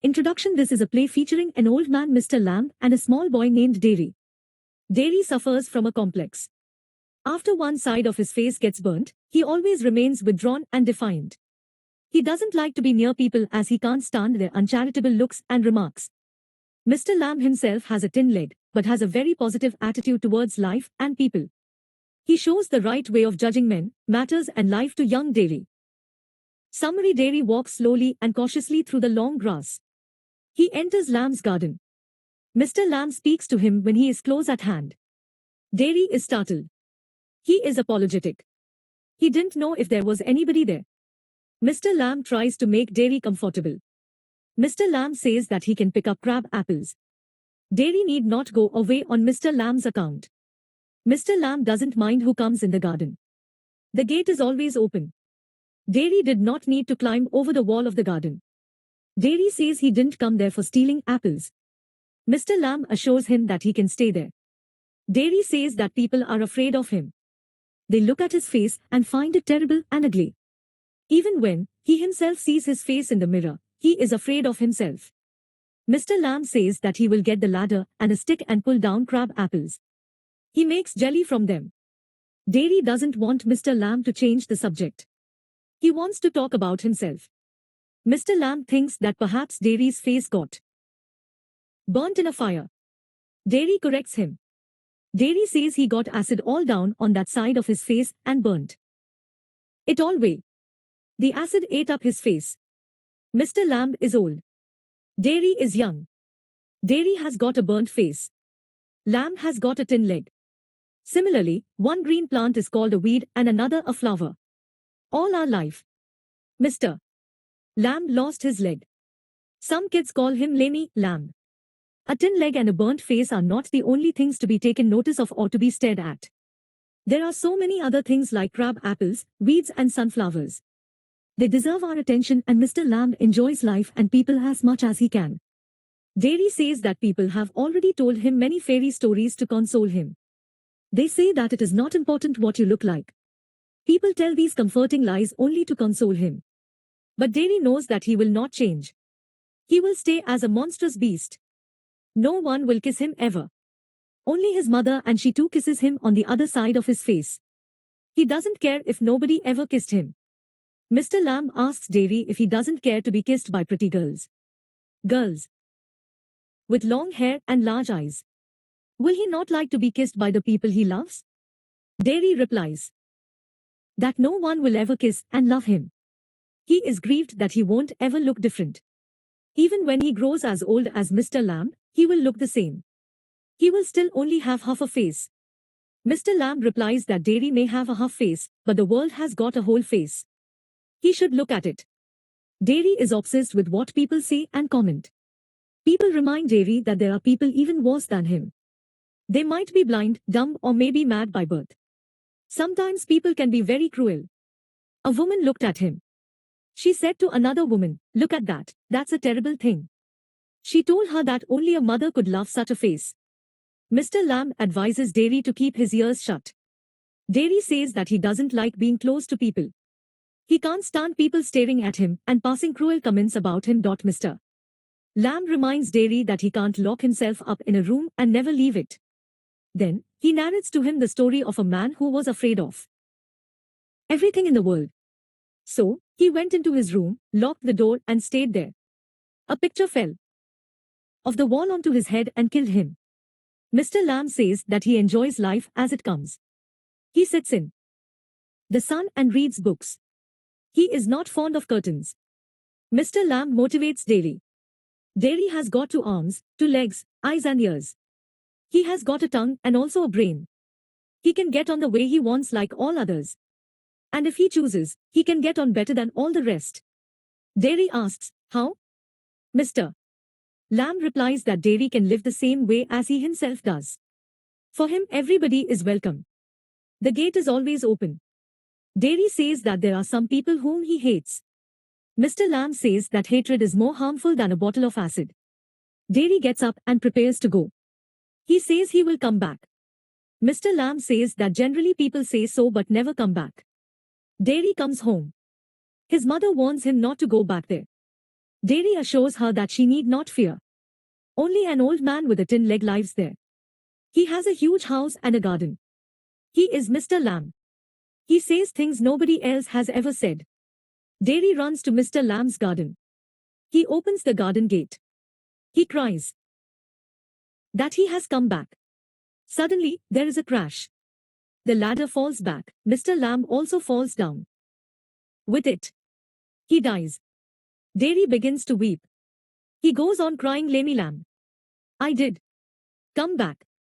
Introduction: This is a play featuring an old man, Mr. Lamb, and a small boy named Dairy. Dairy suffers from a complex. After one side of his face gets burnt, he always remains withdrawn and defiant. He doesn't like to be near people as he can't stand their uncharitable looks and remarks. Mr. Lamb himself has a tin leg, but has a very positive attitude towards life and people. He shows the right way of judging men, matters and life to young Dairy. Summary: Dairy walks slowly and cautiously through the long grass. He enters Lamb's garden. Mr. Lamb speaks to him when he is close at hand. Dairy is startled. He is apologetic. He didn't know if there was anybody there. Mr. Lamb tries to make Dairy comfortable. Mr. Lamb says that he can pick up crab apples. Dairy need not go away on Mr. Lamb's account. Mr. Lamb doesn't mind who comes in the garden. The gate is always open. Dairy did not need to climb over the wall of the garden. Dairy says he didn't come there for stealing apples. Mr. Lamb assures him that he can stay there. Dairy says that people are afraid of him. They look at his face and find it terrible and ugly. Even when he himself sees his face in the mirror, he is afraid of himself. Mr. Lamb says that he will get the ladder and a stick and pull down crab apples. He makes jelly from them. Dairy doesn't want Mr. Lamb to change the subject. He wants to talk about himself. Mr. Lamb thinks that perhaps Dairy's face got burnt in a fire. Dairy corrects him. Dairy says he got acid all down on that side of his face and burnt it all way. The acid ate up his face. Mr. Lamb is old. Dairy is young. Dairy has got a burnt face. Lamb has got a tin leg. Similarly, one green plant is called a weed and another a flower. All our life, Mr. Lamb lost his leg. Some kids call him Lamey Lamb. A tin leg and a burnt face are not the only things to be taken notice of or to be stared at. There are so many other things like crab apples, weeds and sunflowers. They deserve our attention, and Mr. Lamb enjoys life and people as much as he can. Dairy says that people have already told him many fairy stories to console him. They say that it is not important what you look like. People tell these comforting lies only to console him. But Dairy knows that he will not change. He will stay as a monstrous beast. No one will kiss him ever. Only his mother, and she too kisses him on the other side of his face. He doesn't care if nobody ever kissed him. Mr. Lamb asks Dairy if he doesn't care to be kissed by pretty girls. Girls with long hair and large eyes. Will he not like to be kissed by the people he loves? Dairy replies that no one will ever kiss and love him. He is grieved that he won't ever look different. Even when he grows as old as Mr. Lamb, he will look the same. He will still only have half a face. Mr. Lamb replies that Dairy may have a half face, but the world has got a whole face. He should look at it. Dairy is obsessed with what people say and comment. People remind Dairy that there are people even worse than him. They might be blind, dumb, or maybe mad by birth. Sometimes people can be very cruel. A woman looked at him. She said to another woman, "Look at that, that's a terrible thing." She told her that only a mother could love such a face. Mr. Lamb advises Dairy to keep his ears shut. Dairy says that he doesn't like being close to people. He can't stand people staring at him and passing cruel comments about him. Mr. Lamb reminds Dairy that he can't lock himself up in a room and never leave it. Then, he narrates to him the story of a man who was afraid of everything in the world. So, he went into his room, locked the door and stayed there. A picture fell off the wall onto his head and killed him. Mr. Lamb says that he enjoys life as it comes. He sits in the sun and reads books. He is not fond of curtains. Mr. Lamb motivates Dairy. Dairy has got 2 arms, 2 legs, eyes and ears. He has got a tongue and also a brain. He can get on the way he wants like all others. And if he chooses, he can get on better than all the rest. Dairy asks, "How?" Mr. Lamb replies that Dairy can live the same way as he himself does. For him, everybody is welcome. The gate is always open. Dairy says that there are some people whom he hates. Mr. Lamb says that hatred is more harmful than a bottle of acid. Dairy gets up and prepares to go. He says he will come back. Mr. Lamb says that generally people say so but never come back. Dairy comes home. His mother warns him not to go back there. Dairy assures her that she need not fear. Only an old man with a tin leg lives there. He has a huge house and a garden. He is Mr. Lamb. He says things nobody else has ever said. Dairy runs to Mr. Lamb's garden. He opens the garden gate. He cries that he has come back. Suddenly, there is a crash. The ladder falls back. Mr. Lamb also falls down. With it, he dies. Dairy begins to weep. He goes on crying, Lammy Lamb, I did come back.